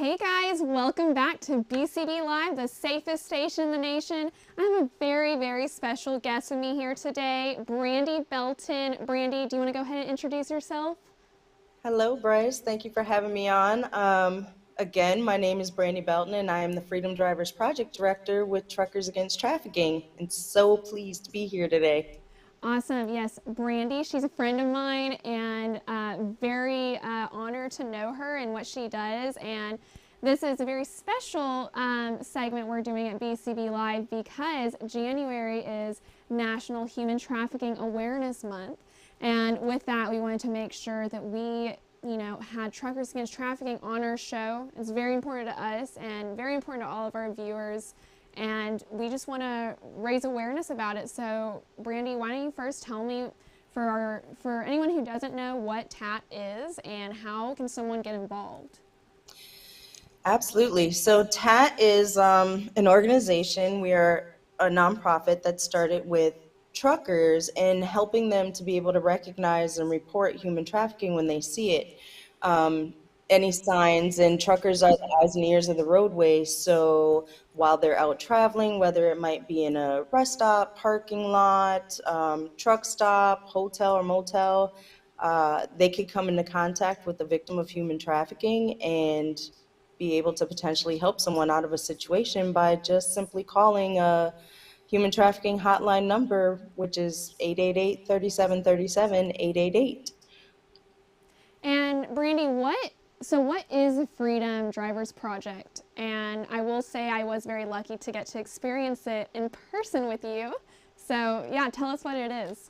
Hey guys, welcome back to BCB Live, the safest station in the nation. I have a very, very special guest with me here today, Brandy Belton. Brandy, do you want to go ahead and introduce yourself? Hello, Bryce. Thank you for having me on. Again, my name is Brandy Belton, and I am the Freedom Drivers Project Director with Truckers Against Trafficking, and so pleased to be here today. Awesome. Yes, Brandy, she's a friend of mine and very honored to know her and what she does. And this is a very special segment we're doing at BCB Live because January is National Human Trafficking Awareness Month. And with that, we wanted to make sure that we had Truckers Against Trafficking on our show. It's very important to us and very important to all of our viewers, and we just want to raise awareness about it. So, Brandy, why don't you first tell me, for anyone who doesn't know, what TAT is and how can someone get involved? Absolutely. So, TAT is an organization. We are a nonprofit that started with truckers and helping them to be able to recognize and report human trafficking when they see it. Um, any signs, and truckers are the eyes and ears of the roadway. So while they're out traveling, whether it might be in a rest stop, parking lot, truck stop, hotel or motel, they could come into contact with the victim of human trafficking and be able to potentially help someone out of a situation by just simply calling a human trafficking hotline number, which is 888-3737, 888. And Brandy, what is the Freedom Drivers Project? And I will say I was very lucky to get to experience it in person with you. So yeah, tell us what it is.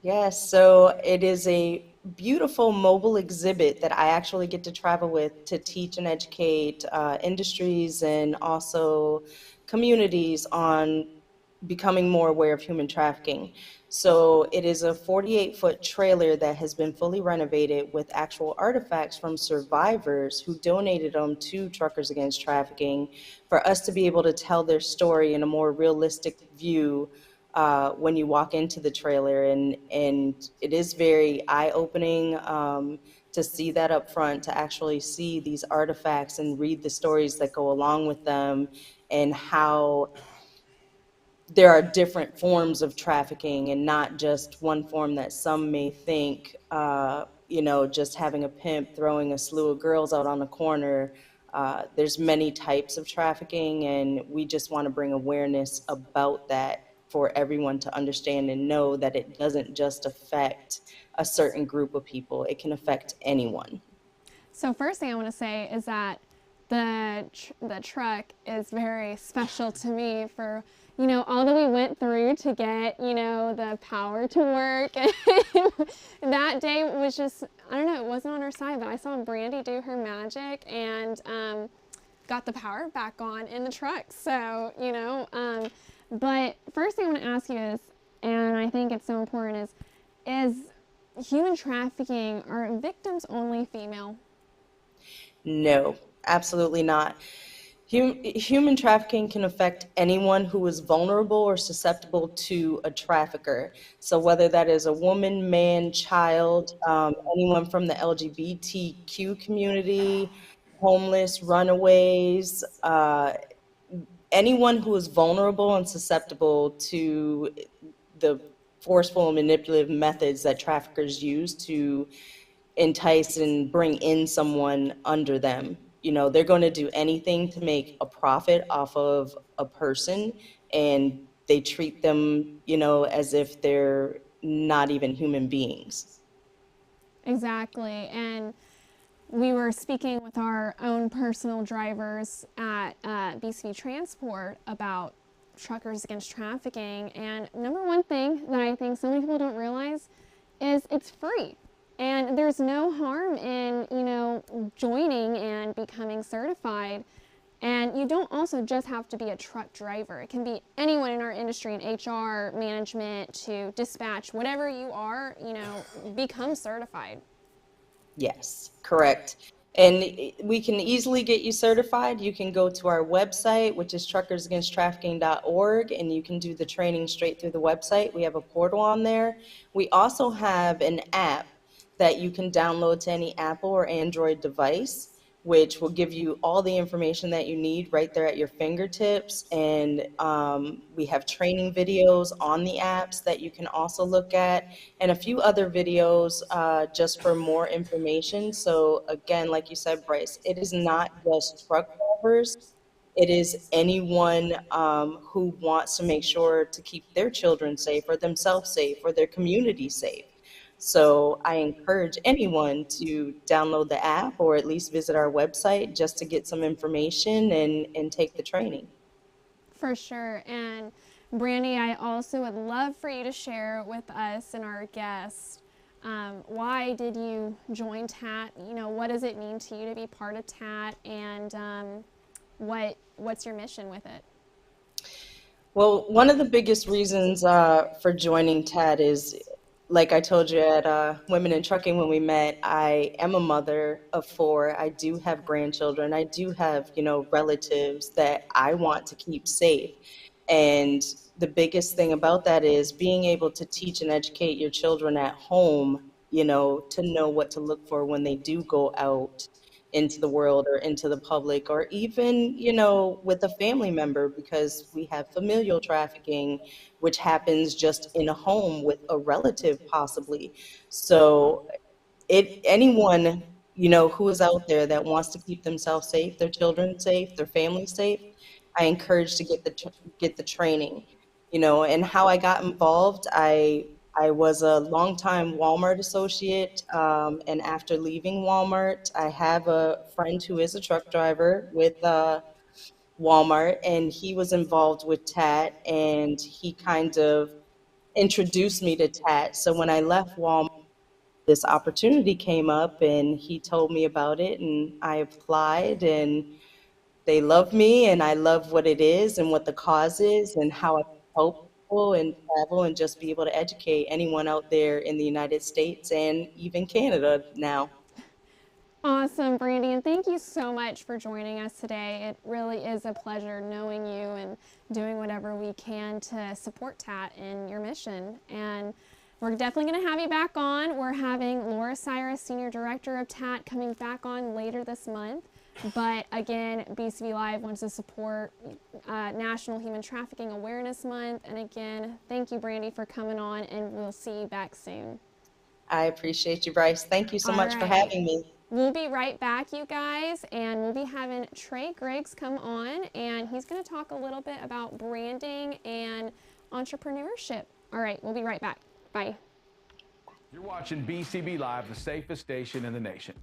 Yes, so it is a beautiful mobile exhibit that I actually get to travel with to teach and educate industries and also communities on becoming more aware of human trafficking. So it is a 48-foot trailer that has been fully renovated with actual artifacts from survivors who donated them to Truckers Against Trafficking for us to be able to tell their story in a more realistic view when you walk into the trailer, and it is very eye-opening to see that up front, to actually see these artifacts and read the stories that go along with them, and how there are different forms of trafficking and not just one form that some may think, just having a pimp throwing a slew of girls out on the corner. There's many types of trafficking, and we just want to bring awareness about that for everyone to understand and know that it doesn't just affect a certain group of people. It can affect anyone. So first thing I want to say is that the truck is very special to me for all that we went through to get the power to work. That day was just, I don't know, it wasn't on our side, but I saw Brandy do her magic and got the power back on in the truck. So but first thing I want to ask you is, and I think it's so important, is human trafficking, are victims only female? No, absolutely not. Human trafficking can affect anyone who is vulnerable or susceptible to a trafficker. So whether that is a woman, man, child, anyone from the LGBTQ community, homeless, runaways, anyone who is vulnerable and susceptible to the forceful and manipulative methods that traffickers use to entice and bring in someone under them. They're going to do anything to make a profit off of a person, and they treat them, as if they're not even human beings. Exactly. And we were speaking with our own personal drivers at BCB Transport about Truckers Against Trafficking. And number one thing that I think so many people don't realize is it's free. And there's no harm in, joining and becoming certified. And you don't also just have to be a truck driver. It can be anyone in our industry, in HR, management, to dispatch, whatever you are, become certified. Yes, correct. And we can easily get you certified. You can go to our website, which is truckersagainsttrafficking.org, and you can do the training straight through the website. We have a portal on there. We also have an app that you can download to any Apple or Android device. which will give you all the information that you need right there at your fingertips. And we have training videos on the apps that you can also look at, and a few other videos just for more information. So again, like you said, Bryce, it is not just truck drivers. It is anyone who wants to make sure to keep their children safe, or themselves safe, or their community safe. So I encourage anyone to download the app or at least visit our website just to get some information and take the training. For sure. And Brandy, I also would love for you to share with us and our guests, why did you join TAT? You know, what does it mean to you to be part of TAT, and what's your mission with it? Well, one of the biggest reasons for joining TAD is, like I told you at Women in Trucking when we met, I am a mother of four. I do have grandchildren. I do have, relatives that I want to keep safe. And the biggest thing about that is being able to teach and educate your children at home, to know what to look for when they do go out into the world or into the public, or even, with a family member, because we have familial trafficking, which happens just in a home with a relative possibly. So anyone, who is out there that wants to keep themselves safe, their children safe, their family safe, I encourage to get the training. And how I got involved, I was a longtime Walmart associate, and after leaving Walmart, I have a friend who is a truck driver with Walmart, and he was involved with TAT, and he kind of introduced me to TAT. So when I left Walmart, this opportunity came up, and he told me about it, and I applied, and they love me, and I love what it is and what the cause is and how I can help people and travel and just be able to educate anyone out there in the United States and even Canada now. Awesome, Brandy, and thank you so much for joining us today. It really is a pleasure knowing you and doing whatever we can to support TAT in your mission. And we're definitely going to have you back on. We're having Laura Cyrus, Senior Director of TAT, coming back on later this month. But again, BCB Live wants to support National Human Trafficking Awareness Month. And again, thank you, Brandy, for coming on, and we'll see you back soon. I appreciate you, Bryce. Thank you so much for having me. We'll be right back, you guys, and we'll be having Trey Griggs come on, and he's going to talk a little bit about branding and entrepreneurship. All right, we'll be right back. Bye. You're watching BCB Live, the safest station in the nation.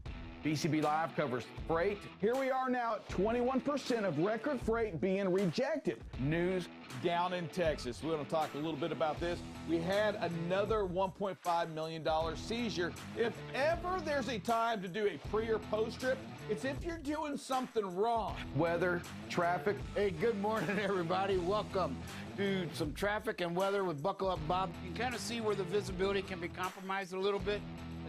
BCB Live covers freight. Here we are now at 21% of record freight being rejected. News down in Texas. We're going to talk a little bit about this. We had another $1.5 million seizure. If ever there's a time to do a pre or post trip, it's if you're doing something wrong. Weather, traffic. Hey, good morning, everybody. Welcome to some traffic and weather with Buckle Up Bob. You can kind of see where the visibility can be compromised a little bit.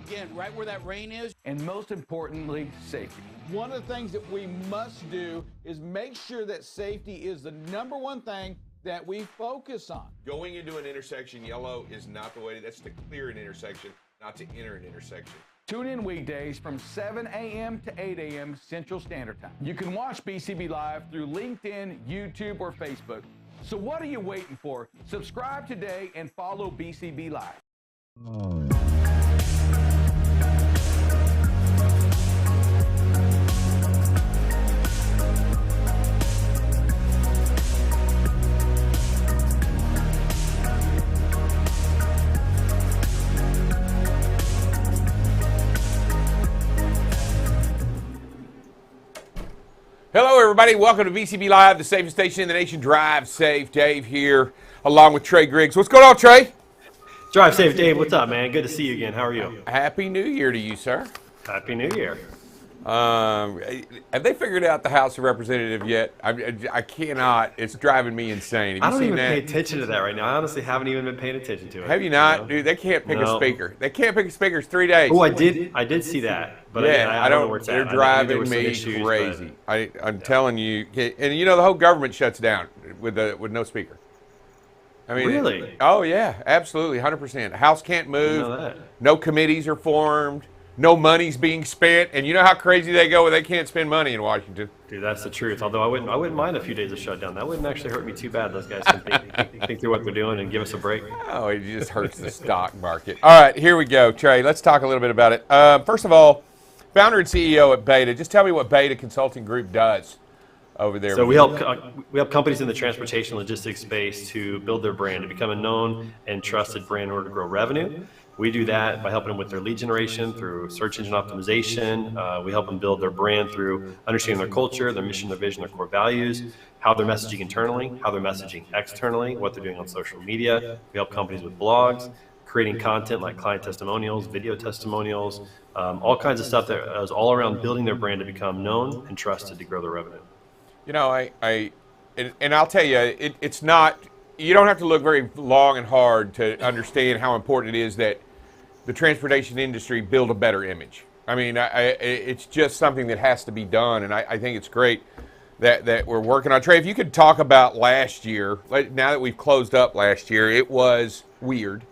Again, right where that rain is. And most importantly, safety. One of the things that we must do is make sure that safety is the number one thing that we focus on. Going into an intersection yellow is not the way. That's to clear an intersection, not to enter an intersection. Tune in weekdays from 7 a.m. to 8 a.m. Central Standard Time. You can watch BCB Live through LinkedIn, YouTube, or Facebook. So what are you waiting for? Subscribe today and follow BCB Live. Hello, everybody. Welcome to BCB Live, the safest station in the nation. Drive safe. Dave here, along with Trey Griggs. What's going on, Trey? Drive safe, Dave. What's up, man? Good to see you again. How are you? Happy New Year to you, sir. Happy New Year. Have they figured out the House of Representatives yet? I cannot. It's driving me insane. I don't even pay attention to that right now. I honestly haven't even been paying attention to it. Have you not? Dude, they can't pick a speaker. They can't pick a speaker. It's 3 days. Oh, I did see that. But yeah, I don't know where it's they're at. driving me crazy. I'm telling you. And you know, the whole government shuts down with no speaker. I mean, really? Oh, yeah, absolutely, 100%. House can't move. I know that. No committees are formed. no money's being spent, and you know how crazy they go when they can't spend money in Washington. Dude, that's the truth. Although I wouldn't mind a few days of shutdown. That wouldn't actually hurt me too bad. Those guys can think through what they're doing and give us a break. Oh, it just hurts the stock market. All right, here we go, Trey. Let's talk a little bit about it. First of all, founder and CEO at Beta. Just tell me what Beta Consulting Group does over there. So we help companies in the transportation logistics space to build their brand, to become a known and trusted brand in order to grow revenue. We do that by helping them with their lead generation through search engine optimization. We help them build their brand through understanding their culture, their mission, their vision, their core values, how they're messaging internally, how they're messaging externally, what they're doing on social media. We help companies with blogs, creating content like client testimonials, video testimonials, all kinds of stuff that is all around building their brand to become known and trusted to grow their revenue. You know, and I'll tell you, it's not, you don't have to look very long and hard to understand how important it is that the transportation industry build a better image. I mean, it's just something that has to be done, and I think it's great that we're working on. Trey, if you could talk about last year, now that we've closed up last year, it was weird,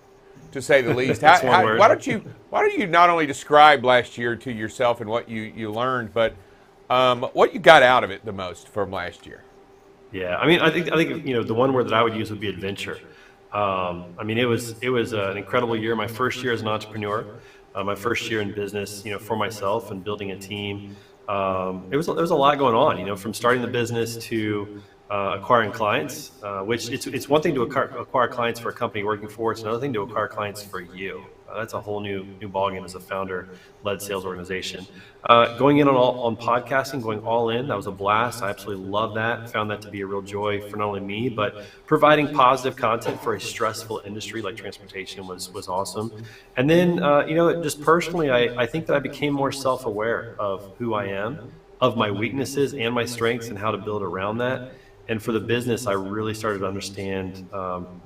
to say the least. Why don't you not only describe last year to yourself and what you learned, but what you got out of it the most from last year? Yeah, I mean, I think the one word that I would use would be adventure. I mean, it was an incredible year. My first year as an entrepreneur, my first year in business, for myself and building a team. There was a lot going on, from starting the business to acquiring clients, which it's one thing to acquire clients for a company working for. It's another thing to acquire clients for you. That's a whole new ballgame as a founder-led sales organization. Going in on podcasting, going all in, that was a blast. I absolutely love that. Found that to be a real joy for not only me, but providing positive content for a stressful industry like transportation was awesome. And then, just personally, I think that I became more self-aware of who I am, of my weaknesses and my strengths, and how to build around that. And for the business, I really started to understand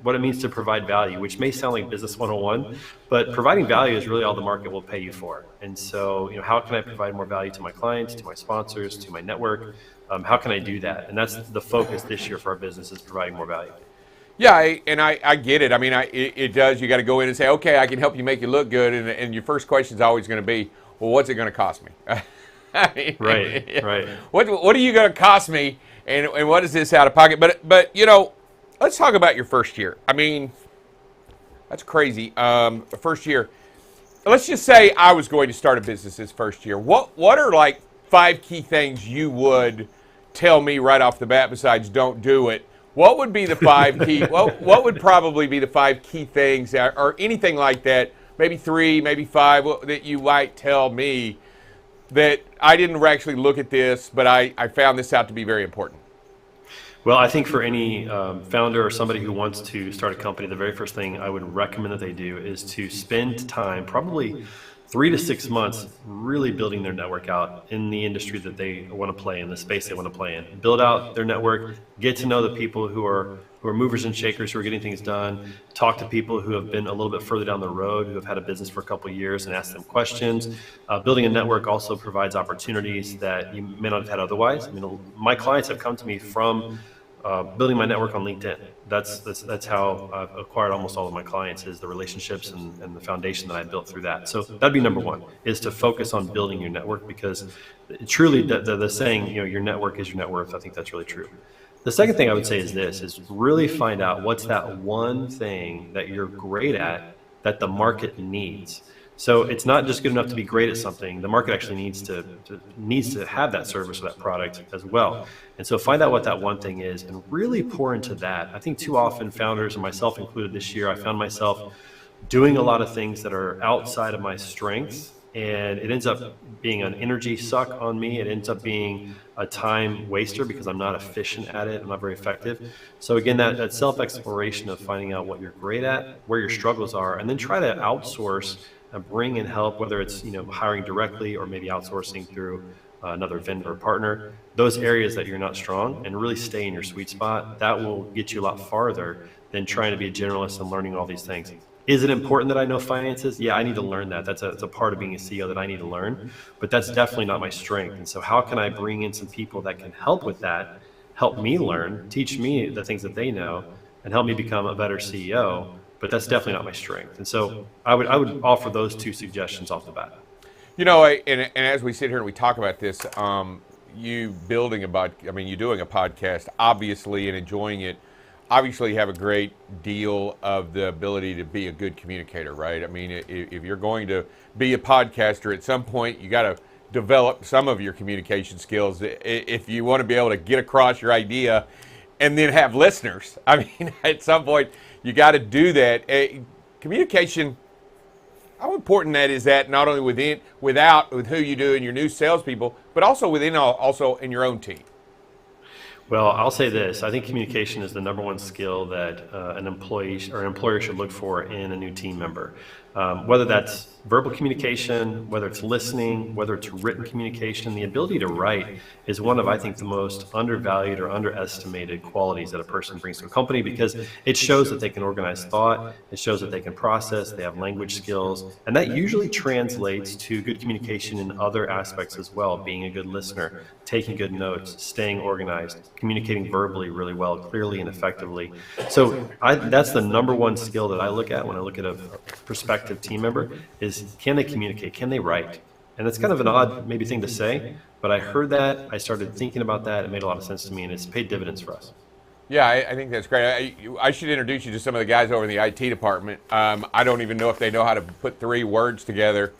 what it means to provide value, which may sound like business 101, but providing value is really all the market will pay you for. And so, how can I provide more value to my clients, to my sponsors, to my network? How can I do that? And that's the focus this year for our business, is providing more value. Yeah, I get it. I mean, it does. You got to go in and say, okay, I can help you make you look good. And your first question is always going to be, well, what's it going to cost me? Right. What are you going to cost me? And what is this out of pocket? But let's talk about your first year. I mean, that's crazy. First year. Let's just say I was going to start a business this first year. What are like 5 key things you would tell me right off the bat besides don't do it? What would be the 5 key? What would probably be the 5 key things or anything like that? Maybe 3, maybe 5 that you might tell me that I didn't actually look at this, but I found this out to be very important. Well, I think for any founder or somebody who wants to start a company, the very first thing I would recommend that they do is to spend time, probably 3 to 6 months, really building their network out in the industry that they want to play in, the space they want to play in. Build out their network, get to know the people who are movers and shakers, who are getting things done, talk to people who have been a little bit further down the road, who have had a business for a couple of years, and ask them questions. Building a network also provides opportunities that you may not have had otherwise. I mean, my clients have come to me from building my network on LinkedIn. That's how I've acquired almost all of my clients, is the relationships and the foundation that I built through that. So that'd be number one, is to focus on building your network, because truly the saying, your network is your net worth, I think that's really true. The second thing I would say is this, is really find out what's that one thing that you're great at that the market needs. So it's not just good enough to be great at something. The market actually needs to have that service or that product as well. And so find out what that one thing is and really pour into that. I think too often founders, and myself included this year, I found myself doing a lot of things that are outside of my strengths, and it ends up being an energy suck on me. It ends up being a time waster because I'm not efficient at it. I'm not very effective. So again, that self-exploration of finding out what you're great at, where your struggles are, and then try to outsource and bring in help, whether it's hiring directly or maybe outsourcing through another vendor or partner. Those areas that you're not strong, and really stay in your sweet spot. That will get you a lot farther than trying to be a generalist and learning all these things. Is it important that I know finances? Yeah, I need to learn that. That's a part of being a CEO that I need to learn, but that's definitely not my strength. And so how can I bring in some people that can help with that, help me learn, teach me the things that they know, and help me become a better CEO? But that's definitely not my strength. And so I would offer those 2 suggestions off the bat. You know, and as we sit here and we talk about this, you building you doing a podcast, obviously, and enjoying it, obviously you have a great deal of the ability to be a good communicator, right? I mean, if you're going to be a podcaster at some point, you got to develop some of your communication skills if you want to be able to get across your idea and then have listeners. I mean, at some point, you got to do that. Communication, how important that is that not only with who you do and your new salespeople, but also also in your own team. Well, I'll say this. I think communication is the number one skill that an employee or an employer should look for in a new team member. Whether that's verbal communication, whether it's listening, whether it's written communication, the ability to write is one of, I think, the most undervalued or underestimated qualities that a person brings to a company, because it shows that they can organize thought, it shows that they can process, they have language skills, and that usually translates to good communication in other aspects as well, being a good listener, taking good notes, staying organized, communicating verbally really well, clearly and effectively. So that's the number one skill that I look at when I look at a prospective team member is, can they communicate? Can they write? And it's kind of an odd maybe thing to say, but I heard that, I started thinking about that, it made a lot of sense to me, and it's paid dividends for us. Yeah, I think that's great. I should introduce you to some of the guys over in the IT department. I don't even know if they know how to put 3 words together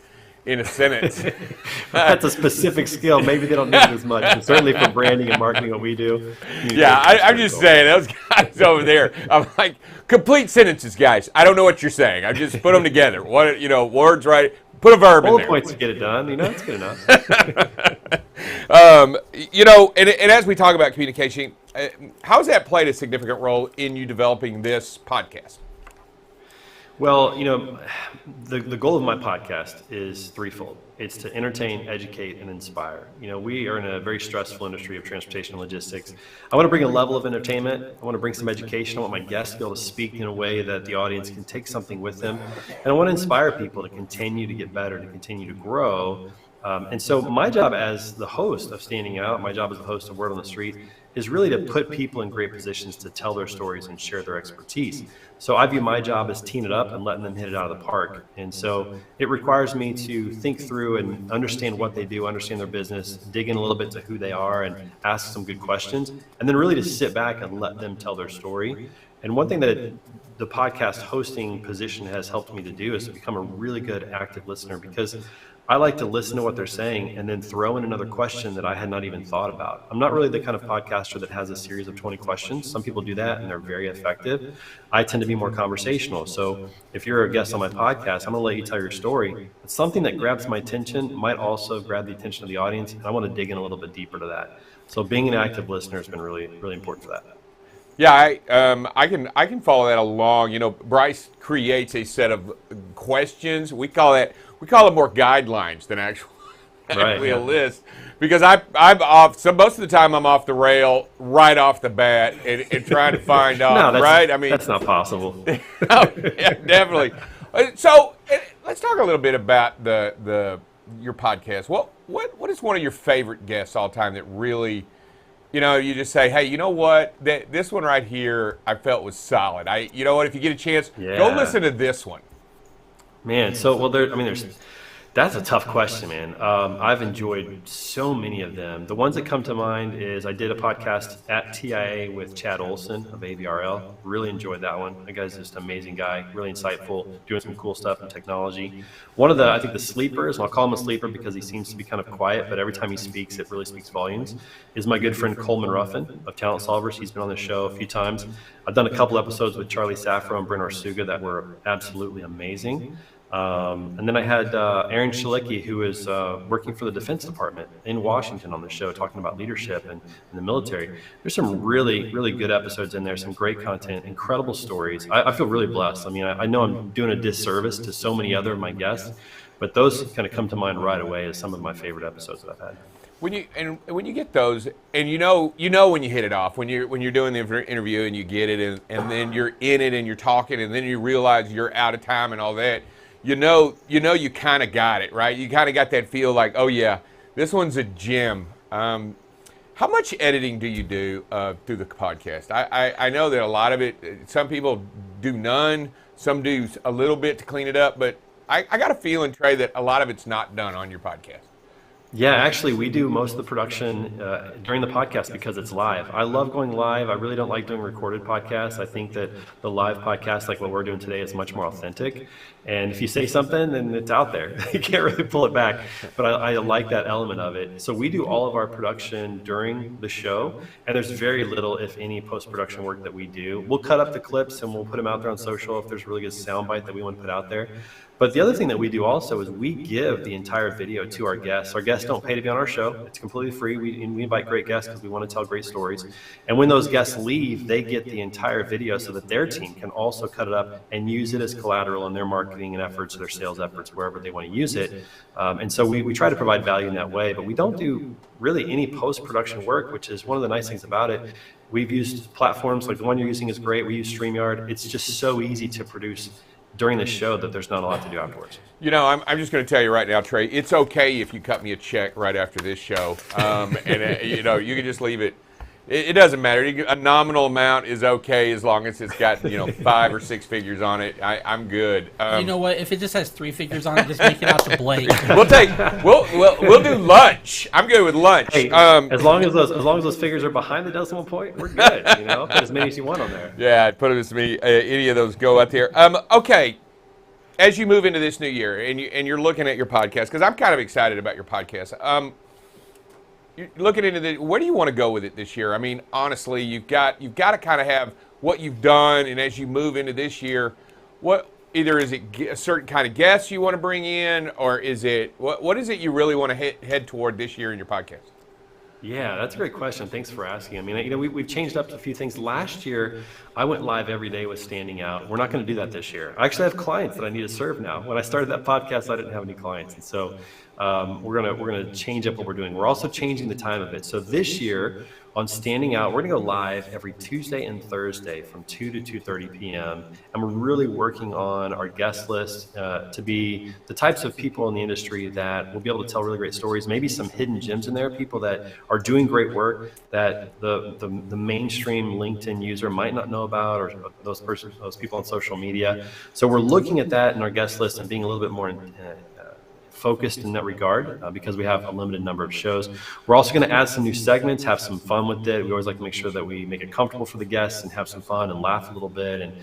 in a sentence. That's a specific skill. Maybe they don't need it as much, but certainly for branding and marketing what we do. Yeah, I'm just saying, those guys over there, I'm like, complete sentences, guys. I don't know what you're saying. I just put them together. Words right, put a verb in there. Bullet points to get it done. It's good enough. And as we talk about communication, how has that played a significant role in you developing this podcast? Well, the goal of my podcast is threefold. It's to entertain, educate, and inspire. We are in a very stressful industry of transportation and logistics. I want to bring a level of entertainment. I want to bring some education. I want my guests to be able to speak in a way that the audience can take something with them. And I want to inspire people to continue to get better, to continue to grow. And so my job as the host of Standing Out, my job as the host of Word on the Street, is really to put people in great positions to tell their stories and share their expertise. So I view my job as teeing it up and letting them hit it out of the park. And so it requires me to think through and understand what they do, understand their business, dig in a little bit to who they are and ask some good questions, and then really to sit back and let them tell their story. And one thing that the podcast hosting position has helped me to do is to become a really good active listener, because I like to listen to what they're saying and then throw in another question that I had not even thought about. I'm not really the kind of podcaster that has a series of 20 questions. Some people do that and they're very effective. I tend to be more conversational. So if you're a guest on my podcast, I'm going to let you tell your story. But something that grabs my attention might also grab the attention of the audience, and I want to dig in a little bit deeper to that. So being an active listener has been really, really important for that. Yeah, I can follow that along. Bryce creates a set of questions. We call them more guidelines than actually a list, because I'm off. So most of the time I'm off the rail right off the bat and trying to find out. Right? I mean, that's not possible. Oh, yeah, definitely. So let's talk a little bit about your podcast. What is one of your favorite guests all time that really, you just say, hey, you know what? This one right here, I felt was solid. You know what? If you get a chance, go listen to this one. Man, that's a tough question, man. I've enjoyed so many of them. The ones that come to mind is I did a podcast at TIA with Chad Olson of AVRL. Really enjoyed that one. That guy's just an amazing guy, really insightful, doing some cool stuff in technology. One of I think the sleepers, and I'll call him a sleeper because he seems to be kind of quiet, but every time he speaks, it really speaks volumes, is my good friend Coleman Ruffin of Talent Solvers. He's been on the show a few times. I've done a couple episodes with Charlie Safro and Brent Arsuga that were absolutely amazing. And then I had Aaron Shalicki, who is working for the Defense Department in Washington, on the show, talking about leadership and the military. There's some really, really good episodes in there, some great content, incredible stories. I feel really blessed. I know I'm doing a disservice to so many other of my guests, but those kind of come to mind right away as some of my favorite episodes that I've had. When you get those, and you know when you hit it off, when you're doing the interview and you get it, and then you're in it and you're talking, and then you realize you're out of time and all that. You kind of got it, right? You kind of got that feel like, oh yeah, this one's a gem. How much editing do you do through the podcast? I know that a lot of it, some people do none, some do a little bit to clean it up, but I got a feeling, Trey, that a lot of it's not done on your podcast. Yeah, actually, we do most of the production during the podcast because it's live. I love going live. I really don't like doing recorded podcasts. I think that the live podcast, like what we're doing today, is much more authentic. And if you say something, then it's out there. You can't really pull it back. But I like that element of it. So we do all of our production during the show, and there's very little, if any, post-production work that we do. We'll cut up the clips and we'll put them out there on social if there's a really good soundbite that we want to put out there. But the other thing that we do also is we give the entire video to our guests. Our guests don't pay to be on our show. It's completely free. We invite great guests because we want to tell great stories. And when those guests leave, they get the entire video so that their team can also cut it up and use it as collateral in their marketing and efforts, their sales efforts, wherever they want to use it. And so we try to provide value in that way. But we don't do really any post-production work, which is one of the nice things about it. We've used platforms like the one you're using is great. We use StreamYard. It's just so easy to produce during the show that there's not a lot to do afterwards. You know, I'm just going to tell you right now, Trey, it's okay if you cut me a check right after this show. You know, you can just leave it. It doesn't matter. A nominal amount is okay as long as it's got, 5 or 6 figures on it. I'm good. You know what? If it just has 3 figures on it, just make it out to Blake. We'll do lunch. I'm good with lunch. Hey, as long as those figures are behind the decimal point, we're good. Put as many as you want on there. Yeah, put as many. Any of those go out there. Okay. As you move into this new year and you're looking at your podcast, because I'm kind of excited about your podcast. You're looking into where do you want to go with it this year? I mean, honestly, you've got to kind of have what you've done, and as you move into this year, either is it a certain kind of guests you want to bring in, or is it what is it you really want to head toward this year in your podcast? Yeah, that's a great question. Thanks for asking. I mean, we've changed up a few things. Last year, I went live every day with Standing Out. We're not going to do that this year. I actually have clients that I need to serve now. When I started that podcast, I didn't have any clients, and so we're gonna change up what we're doing. We're also changing the time of it. So this year on Standing Out, we're gonna go live every Tuesday and Thursday from 2 to 2:30 p.m. And we're really working on our guest list to be the types of people in the industry that will be able to tell really great stories. Maybe some hidden gems in there, people that are doing great work that the mainstream LinkedIn user might not know about, or those people on social media. So we're looking at that in our guest list and being a little bit more focused in that regard because we have a limited number of shows. We're also going to add some new segments, have some fun with it. We always like to make sure that we make it comfortable for the guests and have some fun and laugh a little bit, and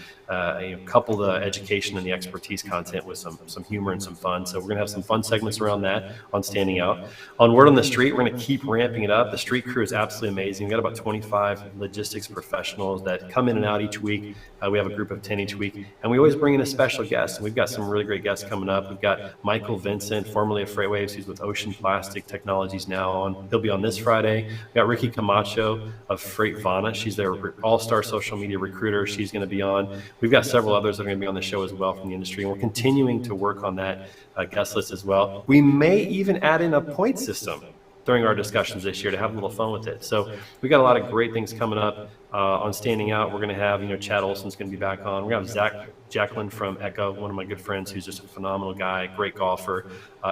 couple the education and the expertise content with some humor and some fun. So we're going to have some fun segments around that on Standing Out. On Word on the Street, we're going to keep ramping it up. The street crew is absolutely amazing. We've got about 25 logistics professionals that come in and out each week. We have a group of 10 each week, and we always bring in a special guest. And we've got some really great guests coming up. We've got Michael Vincent, formerly of Freightwaves. He's with Ocean Plastic Technologies now on. He'll be on this Friday. We've got Ricky Camacho of Freightvana. She's their all-star social media recruiter. She's going to be on. We've got several others that are going to be on the show as well from the industry, and we're continuing to work on that guest list as well. We may even add in a point system during our discussions this year to have a little fun with it. So we got a lot of great things coming up on Standing Out. We're going to have, Chad Olson's going to be back on. We're going to have Jacqueline from Echo, one of my good friends who's just a phenomenal guy, great golfer.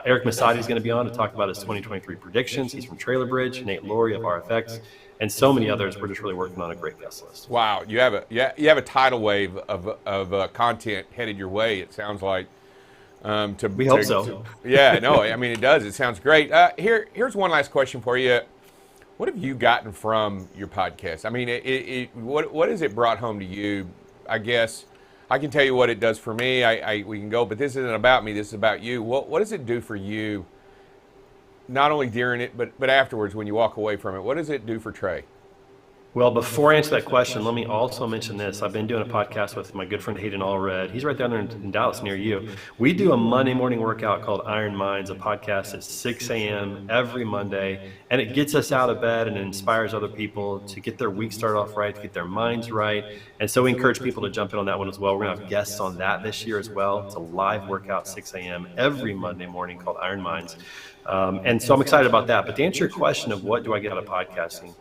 Eric Masadi is going to be on to talk about his 2023 predictions. He's from Trailer Bridge. Nate Laurie of RFX, and so many others. We're just really working on a great guest list. Wow, you have a tidal wave of content headed your way. It sounds like. We hope so. Yeah, no, I mean, it does. It sounds great. Here's one last question for you. What have you gotten from your podcast? I mean, what has it brought home to you? I guess I can tell you what it does for me. We can go, but this isn't about me. This is about you. What does it do for you, not only during it, but afterwards when you walk away from it? What does it do for Trey? Well, before I answer that question, let me also mention this. I've been doing a podcast with my good friend Hayden Allred. He's right down there in Dallas near you. We do a Monday morning workout called Iron Minds, a podcast at 6 a.m. every Monday, and it gets us out of bed and inspires other people to get their week started off right, to get their minds right. And so we encourage people to jump in on that one as well. We're going to have guests on that this year as well. It's a live workout 6 a.m. every Monday morning called Iron Minds. And so I'm excited about that. But to answer your question of what do I get out of podcasting,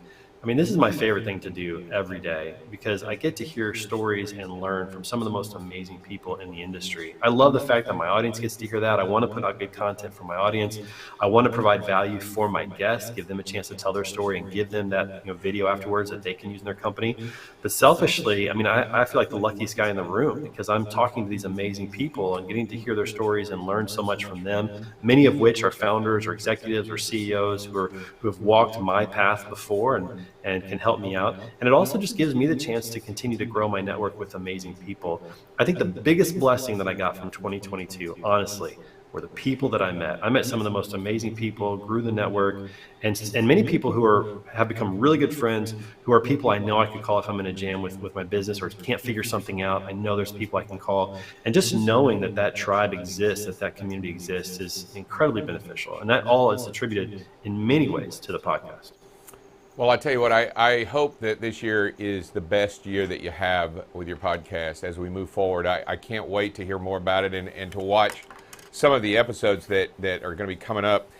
I mean, this is my favorite thing to do every day because I get to hear stories and learn from some of the most amazing people in the industry. I love the fact that my audience gets to hear that. I want to put out good content for my audience. I want to provide value for my guests, give them a chance to tell their story and give them that video afterwards that they can use in their company. But selfishly, I mean, I feel like the luckiest guy in the room because I'm talking to these amazing people and getting to hear their stories and learn so much from them, many of which are founders or executives or CEOs who have walked my path before and can help me out. And it also just gives me the chance to continue to grow my network with amazing people. I think the biggest blessing that I got from 2022, honestly, were the people that I met. I met some of the most amazing people, grew the network, and many people who have become really good friends, who are people I know I could call if I'm in a jam with my business or can't figure something out. I know there's people I can call. And just knowing that tribe exists, that community exists is incredibly beneficial. And that all is attributed in many ways to the podcast. Well, I tell you what, I hope that this year is the best year that you have with your podcast as we move forward. I can't wait to hear more about it and to watch some of the episodes that are going to be coming up.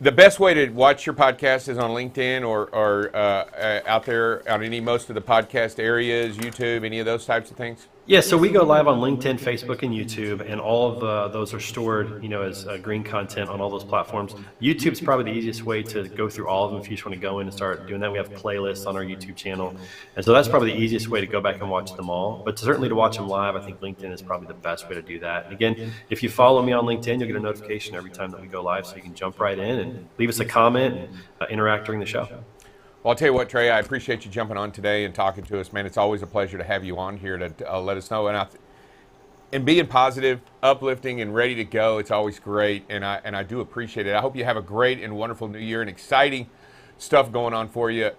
The best way to watch your podcast is on LinkedIn or out there on most of the podcast areas, YouTube, any of those types of things? Yeah, so we go live on LinkedIn, Facebook, and YouTube, and all of those are stored, as green content on all those platforms. YouTube's probably the easiest way to go through all of them if you just want to go in and start doing that. We have playlists on our YouTube channel, and so that's probably the easiest way to go back and watch them all. But certainly to watch them live, I think LinkedIn is probably the best way to do that. And again, if you follow me on LinkedIn, you'll get a notification every time that we go live, so you can jump right in and leave us a comment and interact during the show. Well, I'll tell you what, Trey, I appreciate you jumping on today and talking to us, man. It's always a pleasure to have you on here to let us know. And being positive, uplifting, and ready to go, it's always great, and I do appreciate it. I hope you have a great and wonderful new year and exciting stuff going on for you.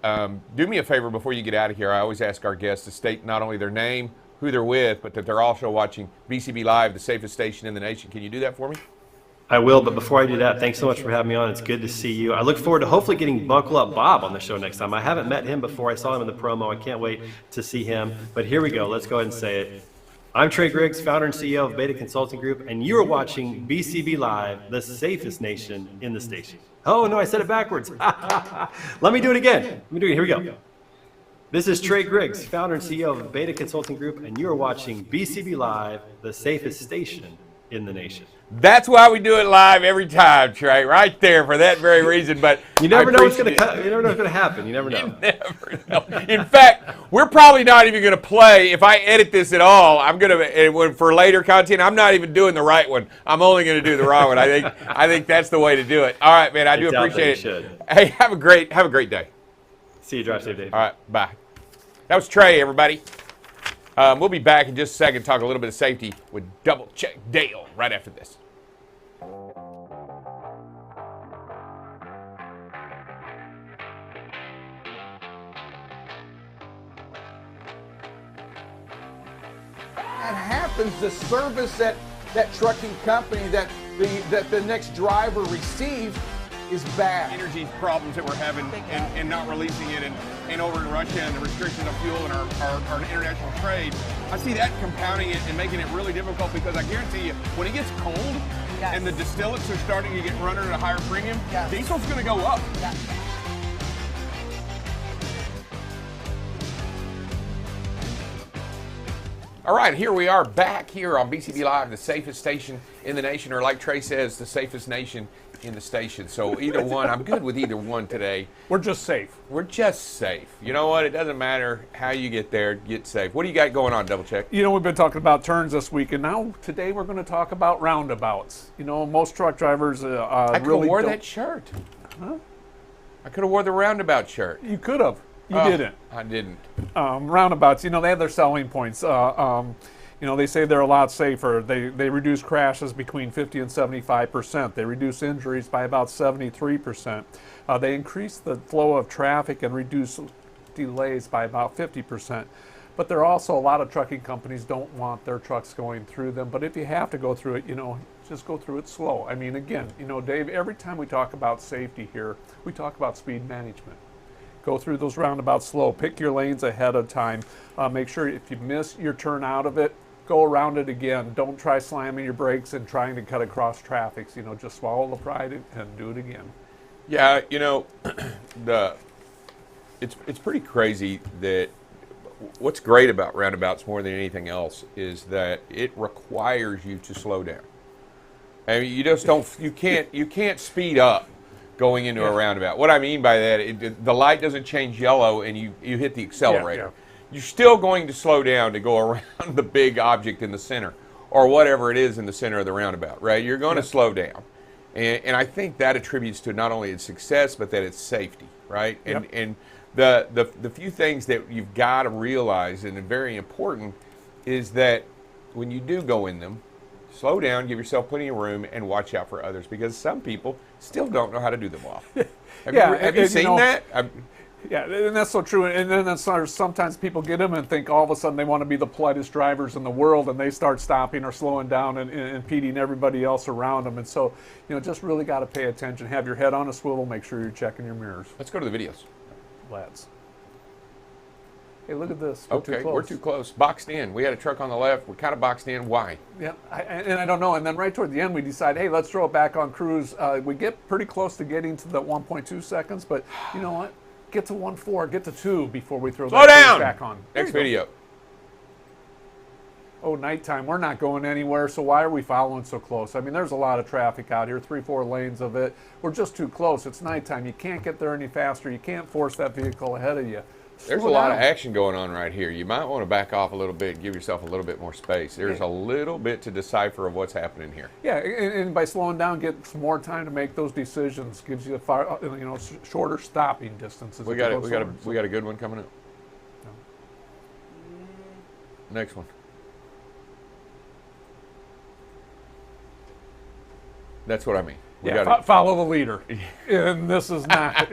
Do me a favor before you get out of here. I always ask our guests to state not only their name, who they're with, but that they're also watching BCB Live, the safest station in the nation. Can you do that for me? I will, but before I do that, thanks so much for having me on. It's good to see you. I look forward to hopefully getting Buckle Up Bob on the show next time. I haven't met him before. I saw him in the promo. I can't wait to see him. But here we go. Let's go ahead and say it. I'm Trey Griggs, founder and CEO of Beta Consulting Group, and you are watching BCB Live, the safest nation in the station. Oh, no, I said it backwards. Let me do it again. Here we go. This is Trey Griggs, founder and CEO of Beta Consulting Group, and you are watching BCB Live, the safest station in the nation. That's why we do it live every time, Trey, right there for that very reason. But you never know what's going to happen. You never know. You never know. In fact, we're probably not even going to play. If I edit this at all, I'm going to for later content. I'm not even doing the right one. I'm only going to do the wrong one. I think that's the way to do it. All right, man. I do appreciate it. Hey, have a great day. See you. Drive safe, Dave. All right, bye. That was Trey, everybody. We'll be back in just a second, talk a little bit of safety with Double Check Dale right after this. That happens, the service that trucking company that the next driver receives is bad. Energy problems that we're having and not releasing it and over in Russia and the restrictions of fuel and our international trade, I see that compounding it and making it really difficult because I guarantee you, when it gets cold and the distillates are starting to get running at a higher premium, diesel's going to go up. All right, here we are back here on BCB Live, the safest station in the nation, or like Trey says, the safest nation in the station. So either one, I'm good with either one today. We're just safe. We're just safe. You know what? It doesn't matter how you get there, get safe. What do you got going on, Double Check? We've been talking about turns this week, and now today we're going to talk about roundabouts. Most truck drivers I could have wore that shirt. Huh? I could have wore the roundabout shirt. You could have. You didn't. I didn't. Roundabouts, they have their selling points. They say they're a lot safer. They reduce crashes between 50 and 75%. They reduce injuries by about 73%. They increase the flow of traffic and reduce delays by about 50%. But there are also a lot of trucking companies don't want their trucks going through them. But if you have to go through it, just go through it slow. I mean, again, Dave, every time we talk about safety here, we talk about speed management. Go through those roundabouts slow. Pick your lanes ahead of time. Make sure if you miss your turn out of it, go around it again. Don't try slamming your brakes and trying to cut across traffic. Just swallow the pride and do it again. Yeah, it's pretty crazy that what's great about roundabouts more than anything else is that it requires you to slow down. I mean, you just don't. You can't speed up going into a roundabout. What I mean by that, the light doesn't change yellow and you hit the accelerator. You're still going to slow down to go around the big object in the center or whatever it is in the center of the roundabout, right? You're going to slow down. And I think that attributes to not only its success, but that it's safety, right? And the few things that you've got to realize, and very important, is that when you do go in them, slow down, give yourself plenty of room, and watch out for others, because some people still don't know how to do them well. Have you seen that? Yeah, and that's so true. And then sometimes people get them and think all of a sudden they want to be the politest drivers in the world, and they start stopping or slowing down and impeding everybody else around them. And so, just really got to pay attention. Have your head on a swivel. Make sure you're checking your mirrors. Let's go to the videos. Lads. Hey, look at this. We're too close. Boxed in. We had a truck on the left. We're kind of boxed in. Why? Yeah, and I don't know. And then right toward the end, we decide, hey, let's throw it back on cruise. We get pretty close to getting to the 1.2 seconds, but you know what? Get to 1.4, get to 2 before we throw that cruise back on. Next video. Oh, nighttime. We're not going anywhere, so why are we following so close? I mean, there's a lot of traffic out here, 3-4 lanes of it. We're just too close. It's nighttime. You can't get there any faster. You can't force that vehicle ahead of you. There's a lot of action going on right here. You might want to back off a little bit and give yourself a little bit more space. There's a little bit to decipher of what's happening here. Yeah, and by slowing down, get some more time to make those decisions. Gives you shorter stopping distances. We got a good one coming up. Next one. That's what I mean. Follow the leader. And this is not.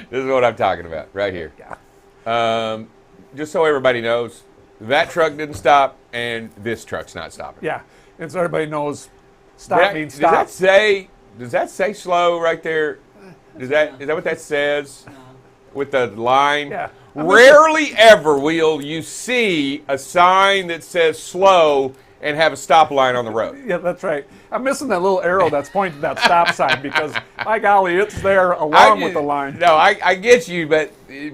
This is what I'm talking about right here. Just so everybody knows, that truck didn't stop, and this truck's not stopping. Yeah, and so everybody knows stop means stop. Does that say slow right there? Is that what that says with the line? Yeah. Rarely ever will you see a sign that says slow and have a stop line on the road. Yeah, that's right. I'm missing that little arrow that's pointing to that stop sign because, by golly, it's there along with the line. No, I get you, but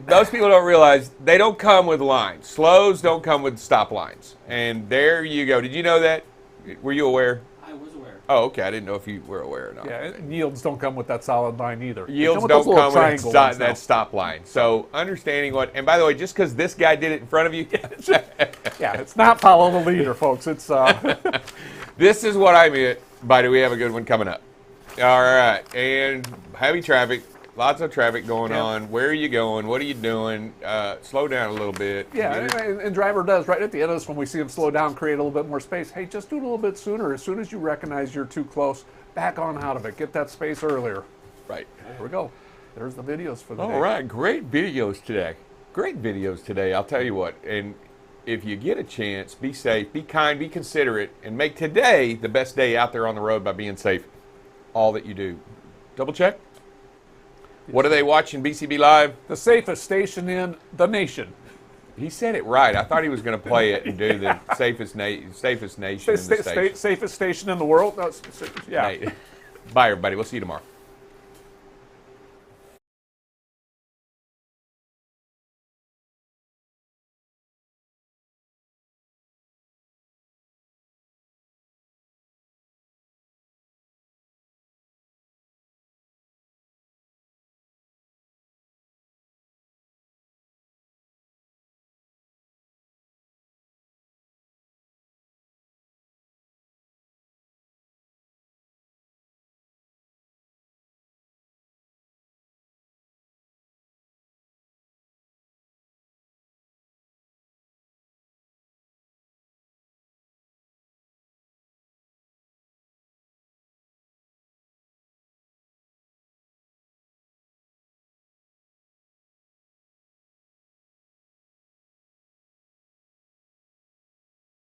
most people don't realize they don't come with lines. Slows don't come with stop lines. And there you go. Did you know that? Were you aware? I was aware. Oh, okay. I didn't know if you were aware or not. Yeah, and yields don't come with that solid line either. Yields don't come with that stop line. So understanding what, and by the way, just because this guy did it in front of you. Yeah, it's not follow the leader, folks. It's This is what I meant by do we have a good one coming up. All right, and heavy traffic, lots of traffic going on. Where are you going? What are you doing? Slow down a little bit. Yeah, and driver does right at the end of this when we see him slow down, create a little bit more space. Hey, just do it a little bit sooner. As soon as you recognize you're too close, back on out of it. Get that space earlier. Right. There we go. There's the videos for the day. All right, great videos today. Great videos today. I'll tell you what, and if you get a chance, be safe, be kind, be considerate, and make today the best day out there on the road by being safe. All that you do. Double check. What are they watching, BCB Live? The safest station in the nation. He said it right. I thought he was going to play it and do the safest nation in the state. Safest station in the world? No, yeah. Bye, everybody. We'll see you tomorrow.